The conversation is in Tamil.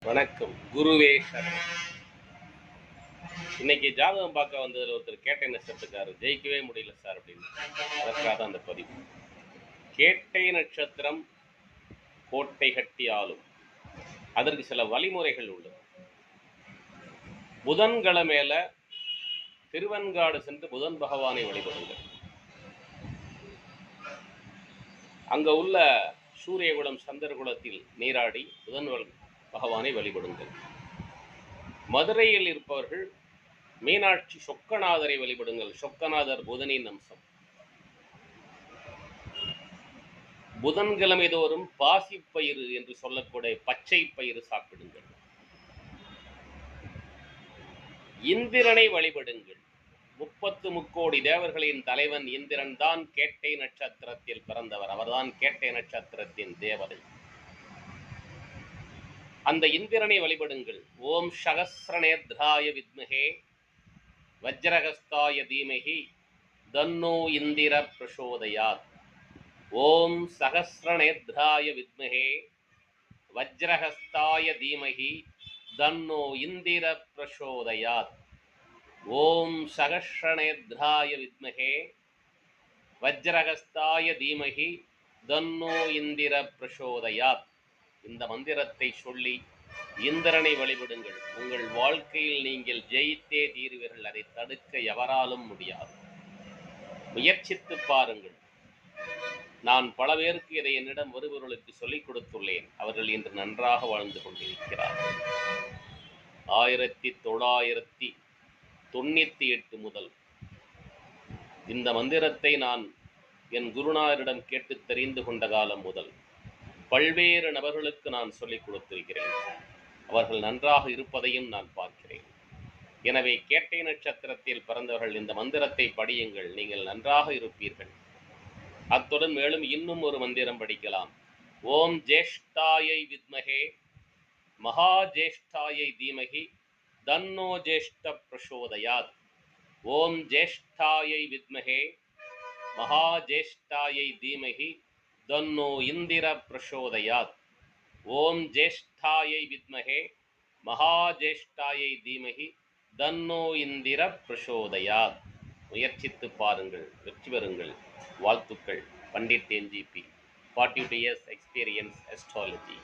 வணக்கம். குருவே சரணம். இன்னைக்கு ஜாதகம் பார்க்க வந்ததுல ஒருத்தர் கேட்டை நட்சத்திரக்காரர் ஜெயிக்கவே முடியல சார் அப்படின்னு. அதற்காக தான் அந்த பதிவு. கேட்டை நட்சத்திரம் கோட்டை கட்டி ஆளும். அதற்கு சில வழிமுறைகள் உள்ளது. புதன்கிழமையில திருவெண்காடு சென்று புதன் பகவானை வழிபடுங்கள். அங்க உள்ள சூரியகுலம் சந்திரகுலத்தில் நீராடி புதன் பகவானை வழிபடுங்கள். மதுரையில் இருப்பவர்கள் மீனாட்சி சொக்கநாதரை வழிபடுங்கள். சொக்கநாதர் புதனின் அம்சம். புதன்கிழமை தோறும் பாசிப்பயிறு என்று சொல்லக்கூடிய பச்சை பயிறு சாப்பிடுங்கள். இந்திரனை வழிபடுங்கள். 30 முக்கோடி தேவர்களின் தலைவன் இந்திரன் தான் கேட்டை நட்சத்திரத்தில் பிறந்தவர். அவர்தான் கேட்டை நட்சத்திரத்தின் தேவதை. அந்த இந்திரனை வழிபடுங்கள். ஓம் சகஸ்ரநேத்ராய வித்மஹே வஜ்ரஹஸ்தாய தீமஹி தன்னோ இந்திர பிரசோதயாத். ஓம் சகஸ்ரநேத்ராய வித்மஹே வஜ்ரஹஸ்தாய தீமஹி தன்னோ இந்திர பிரசோதயாத். ஓம் சகஸ்ரநேத்ராய வித்மஹே வஜ்ரஹஸ்தாய தீமஹி தன்னோ இந்திர பிரசோதயாத். இந்த மந்திரத்தை சொல்லி இந்திரனை வழிபடுங்கள். உங்கள் வாழ்க்கையில் நீங்கள் ஜெயித்தே தீருவீர்கள். அதை தடுக்க எவராலும் முடியாது. முயற்சித்து பாருங்கள். நான் பல பேருக்கு இதை என்னிடம் வருபவர்களுக்கு சொல்லிக் கொடுத்துள்ளேன். அவர்கள் இன்று நன்றாக வாழ்ந்து கொண்டிருக்கிறார்கள். 1998 முதல் இந்த மந்திரத்தை நான் என் குருநாதரிடம் கேட்டு தெரிந்து கொண்ட காலம் முதல் பல்வேறு நபர்களுக்கு நான் சொல்லிக் கொடுத்திருக்கிறேன். அவர்கள் நன்றாக இருப்பதையும் நான் பார்க்கிறேன். எனவே கேட்டை நட்சத்திரத்தில் பிறந்தவர்கள் இந்த மந்திரத்தை படியுங்கள். நீங்கள் நன்றாக இருப்பீர்கள். அத்துடன் மேலும் இன்னும் ஒரு மந்திரம் படிக்கலாம். ஓம் ஜேஷ்டாயை வித்மஹே மகா ஜேஷ்டாயை தீமஹி தன்னோ ஜேஷ்ட பிரசோதயாத். ஓம் ஜேஷ்டாயை வித்மஹே மகா ஜேஷ்டாயை தீமஹி தன்னோ இந்திர பிரசோதயாத். ஓம் ஜேஷ்டாயை வித்மஹே மகா ஜேஷ்டாயை தீமஹி தன்னோ இந்திர பிரசோதயாத். முயற்சித்து பாருங்கள், வெற்றி பெறுங்கள். வாழ்த்துக்கள். Pandit NGP, 42 years experience astrology.